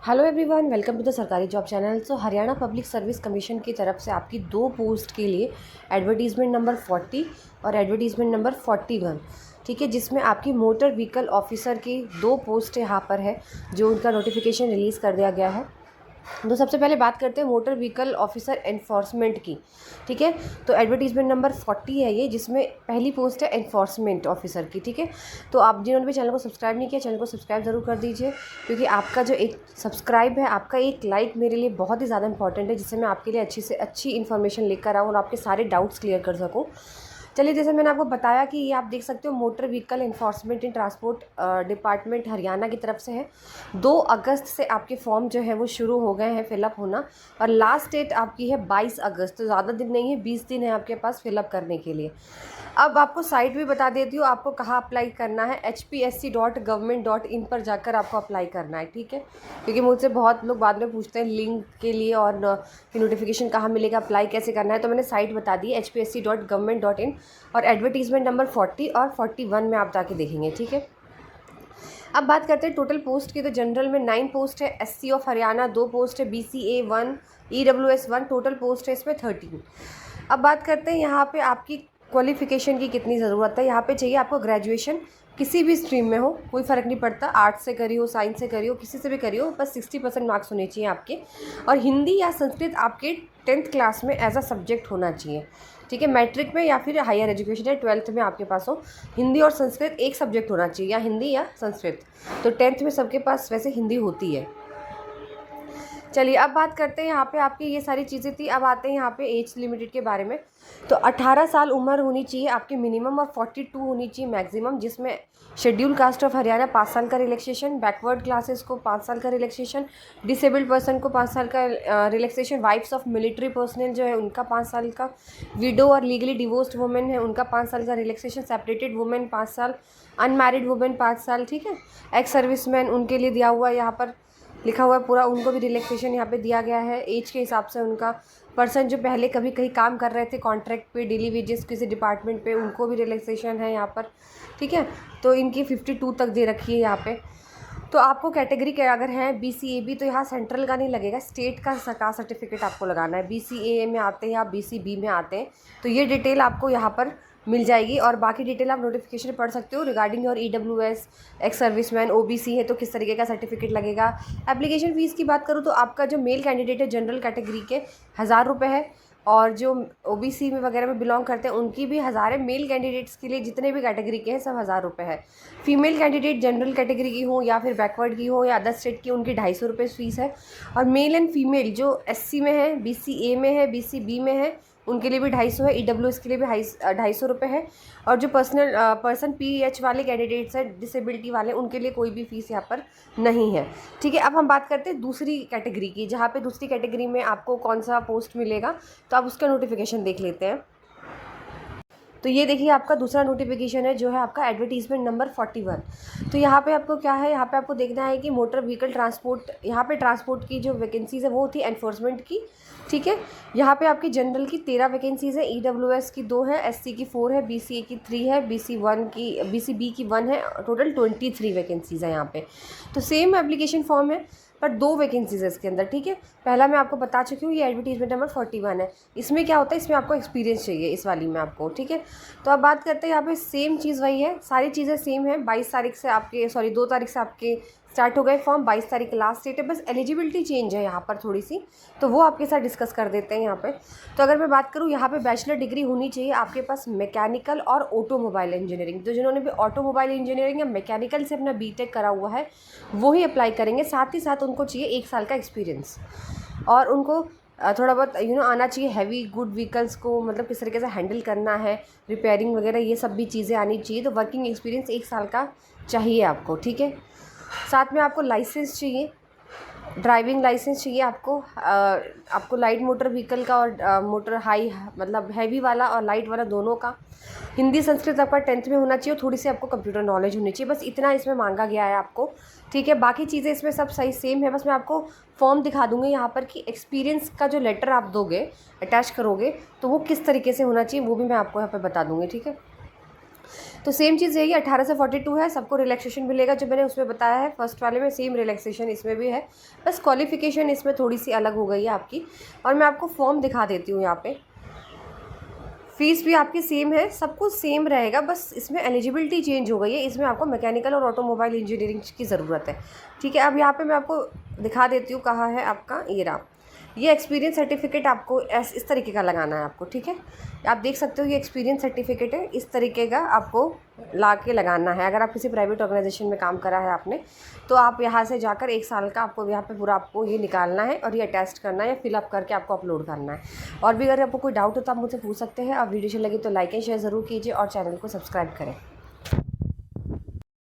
Hello everyone, welcome to the Sarkari job channel. So Haryana public service commission की तरफ से आपकी दो पोस्ट के लिए एडवर्टीज़मेंट नंबर 40 और एडवर्टीज़मेंट नंबर 41, ठीक है, जिसमें आपकी मोटर व्हीकल ऑफिसर की दो पोस्ट यहाँ पर है जो उनका नोटिफिकेशन रिलीज़ कर दिया गया है। तो सबसे पहले बात करते हैं मोटर व्हीकल ऑफिसर एनफोर्समेंट की, ठीक है। तो एडवर्टीज़मेंट नंबर 40 है ये, जिसमें पहली पोस्ट है एनफोर्समेंट ऑफिसर की, ठीक है। तो आप जिन्होंने भी चैनल को सब्सक्राइब नहीं किया, चैनल को सब्सक्राइब ज़रूर कर दीजिए, क्योंकि आपका जो एक सब्सक्राइब है, आपका एक लाइक मेरे लिए बहुत ही ज़्यादा इंपॉर्टेंट है, जिससे मैं आपके लिए अच्छी से अच्छी इन्फॉर्मेशन लेकर आऊँ और आपके सारे डाउट्स क्लियर कर सकूँ। चलिए, जैसे मैंने आपको बताया कि ये आप देख सकते हो मोटर व्हीकल इन्फोर्समेंट इन ट्रांसपोर्ट डिपार्टमेंट हरियाणा की तरफ से है। 2 अगस्त से आपके फॉर्म जो है वो शुरू हो गए हैं फिलअप होना, और लास्ट डेट आपकी है 22 अगस्त। तो ज़्यादा दिन नहीं है, 20 दिन है आपके पास फिलअप करने के लिए। अब आपको साइट भी बता देती हूँ, आपको कहाँ अप्लाई करना है। hpsc.government.in पर जाकर आपको अप्लाई करना है, ठीक है, क्योंकि मुझसे बहुत लोग बाद में पूछते हैं लिंक के लिए और कि नोटिफिकेशन कहाँ मिलेगा, अप्लाई कैसे करना है। तो मैंने साइट बता दी है hpsc.government.in, और एडवर्टीज़मेंट नंबर 40 और 41 में आप जाके देखेंगे, ठीक है। अब बात करते हैं टोटल पोस्ट की। तो जनरल में 9 पोस्ट है, SC ऑफ हरियाणा 2 पोस्ट है, BCA 1, EWS 1, टोटल पोस्ट है इसमें 13। अब बात करते हैं यहाँ पे आपकी क्वालिफ़िकेशन की कितनी ज़रूरत है। यहाँ पे चाहिए आपको ग्रेजुएशन किसी भी स्ट्रीम में हो, कोई फ़र्क नहीं पड़ता, आर्ट्स से करी हो, साइंस से करी हो, किसी से भी करी हो, बस 60% मार्क्स होने चाहिए आपके। और हिंदी या संस्कृत आपके 10th क्लास में एज अ सब्जेक्ट होना चाहिए, ठीक है। मैट्रिक में या फिर हायर एजुकेशन है 12th में आपके पास हो, हिंदी और संस्कृत एक सब्जेक्ट होना चाहिए, या हिंदी या संस्कृत। तो 10th में सबके पास वैसे हिंदी होती है। चलिए, अब बात करते हैं यहाँ पे आपकी ये सारी चीज़ें थी। अब आते हैं यहाँ पे एज लिमिटेड के बारे में। तो 18 साल उम्र होनी चाहिए आपकी मिनिमम, और 42 होनी चाहिए मैक्सिमम, जिसमें शेड्यूल कास्ट ऑफ हरियाणा 5 साल का रिलैक्सेशन, बैकवर्ड क्लासेस को 5 साल का रिलैक्सेशन, डिसेबल्ड पर्सन को 5 साल का relaxation, wifes of military personnel जो है उनका 5 साल का, विडो और लीगली डिवोर्स्ड वुमेन है उनका 5 साल का रिलैक्सेशन, सेपरेटेड वुमेन 5 साल, अनमैरिड वुमेन 5 साल, ठीक है। एक्स सर्विसमैन उनके लिए दिया हुआ है, यहाँ पर लिखा हुआ है पूरा, उनको भी रिलैक्सेशन यहाँ पे दिया गया है एज के हिसाब से। उनका पर्सन जो पहले कभी कहीं काम कर रहे थे कॉन्ट्रैक्ट पे, डेली वेजेस किसी डिपार्टमेंट पे, उनको भी रिलैक्सेशन है यहाँ पर, ठीक है। तो इनकी 52 तक दे रखी है यहाँ पे। तो आपको कैटेगरी के अगर है BCAB, तो यहाँ सेंट्रल का नहीं लगेगा, स्टेट का सरकार सर्टिफिकेट आपको लगाना है। BCA में आते हैं या BCB में आते हैं, तो ये डिटेल आपको यहाँ पर मिल जाएगी, और बाकी डिटेल आप नोटिफिकेशन पढ़ सकते हो regarding your EWS, ex serviceman, OBC है तो किस तरीके का सर्टिफिकेट लगेगा। एप्लीकेशन फ़ीस की बात करूँ तो आपका जो मेल कैंडिडेट है जनरल कैटेगरी के 1000 रुपये है, और जो OBC में वगैरह में बिलोंग करते हैं उनकी भी 1000 है। मेल कैंडिडेट्स के लिए जितने भी कैटेगरी के हैं सब 1000 रुपये है। फीमेल कैंडिडेट जनरल कैटेगरी की हो या फिर बैकवर्ड की हो या अदर स्टेट की, उनकी 250 रुपये फ़ीस है। और मेल एंड फीमेल जो SC में है, BCA में है, BCB में है, उनके लिए भी 250 है। EWS के लिए भी 250 रुपये है। और जो पर्सन PH वाले कैंडिडेट्स हैं, डिसेबिलिटी वाले, उनके लिए कोई भी फ़ीस यहाँ पर नहीं है, ठीक है। अब हम बात करते हैं दूसरी कैटेगरी की, जहाँ पे दूसरी कैटेगरी में आपको कौन सा पोस्ट मिलेगा, तो आप उसका नोटिफिकेशन देख लेते हैं। तो ये देखिए आपका दूसरा नोटिफिकेशन है जो है आपका एडवर्टीज़मेंट नंबर 41। तो यहाँ पे आपको क्या है, यहाँ पे आपको देखना है कि मोटर व्हीकल ट्रांसपोर्ट, यहाँ पे ट्रांसपोर्ट की जो वैकेंसीज़ है वो थी एनफोर्समेंट की, ठीक है। यहाँ पे आपकी जनरल की 13 वैकेंसीज़ है, EWS की 2 है, SC की 4 है, BCA की 3 है, BCB की 1 है, टोटल 23 वैकेंसीज़ है यहाँ पे। तो सेम एप्लीकेशन फॉर्म है पर 2 वैकेंसीज़ है इसके अंदर, ठीक है। पहला मैं आपको बता चुकी हूँ, ये एडवर्टीज़मेंट नंबर 41 है। इसमें क्या होता है, इसमें आपको एक्सपीरियंस चाहिए इस वाली में आपको, ठीक है। तो अब बात करते हैं, यहाँ पे सेम चीज़ वही है, सारी चीज़ें सेम है। 22 तारीख से आपके 2 तारीख से आपके स्टार्ट हो गए फॉर्म, 22 तारीख लास्ट डेट है, बस एलिजिबिलिटी चेंज है यहाँ पर थोड़ी सी, तो वो आपके साथ डिस्कस कर देते हैं यहाँ पे। तो अगर मैं बात करूँ, यहाँ पे बैचलर डिग्री होनी चाहिए आपके पास मैकेनिकल और ऑटोमोबाइल इंजीनियरिंग। तो जिन्होंने भी ऑटोमोबाइल इंजीनियरिंग या मैकेनिकल से अपना BTech करा हुआ है वो ही अप्लाई करेंगे। साथ ही साथ उनको चाहिए 1 साल का एक्सपीरियंस, और उनको थोड़ा बहुत आना चाहिए हैवी गुड व्हीकल्स को, मतलब किस तरीके से हैंडल करना है, रिपेयरिंग वगैरह ये सब भी चीज़ें आनी चाहिए। तो वर्किंग एक्सपीरियंस 1 साल का चाहिए आपको, ठीक है। साथ में आपको लाइसेंस चाहिए, ड्राइविंग लाइसेंस चाहिए आपको। आपको लाइट मोटर व्हीकल का और मोटर हाई मतलब हैवी वाला और लाइट वाला दोनों का। हिंदी संस्कृत आपका 10th में होना चाहिए, थोड़ी सी आपको कंप्यूटर नॉलेज होनी चाहिए, बस इतना इसमें मांगा गया है आपको, ठीक है। बाकी चीज़ें इसमें सब सही सेम है, बस मैं आपको फॉर्म दिखा दूँगी यहाँ पर कि एक्सपीरियंस का जो लेटर आप दोगे, अटैच करोगे, तो वो किस तरीके से होना चाहिए वो भी मैं आपको यहाँ पर बता दूँगी, ठीक है। तो सेम चीज़ यही 18 से 42 है, सबको रिलैक्सेशन मिलेगा जो मैंने उसमें बताया है फर्स्ट वाले में, सेम रिलैक्सेशन इसमें भी है, बस क्वालिफ़िकेशन इसमें थोड़ी सी अलग हो गई है आपकी। और मैं आपको फॉर्म दिखा देती हूँ यहाँ पे। फ़ीस भी आपकी सेम है, सब कुछ सेम रहेगा, बस इसमें एलिजिबिलिटी चेंज हो गई है। इसमें आपको मैकेनिकल और ऑटोमोबाइल इंजीनियरिंग की ज़रूरत है, ठीक है। अब यहाँ पे मैं आपको दिखा देती हूँ कहाँ है आपका ये रहा। ये एक्सपीरियंस सर्टिफिकेट आपको इस तरीके का लगाना है आपको, ठीक है। आप देख सकते हो ये एक्सपीरियंस सर्टिफिकेट है, इस तरीके का आपको ला के लगाना है। अगर आप किसी प्राइवेट ऑर्गेनाइजेशन में काम करा है आपने, तो आप यहाँ से जाकर 1 साल का आपको यहाँ पे पूरा आपको ये निकालना है और ये अटैच करना है या फिलअप करके आपको अपलोड करना है। और भी अगर आपको कोई डाउट हो तो आप मुझसे पूछ सकते हैं। और वीडियो अच्छी लगी तो लाइक एंड शेयर ज़रूर कीजिए और चैनल को सब्सक्राइब करें।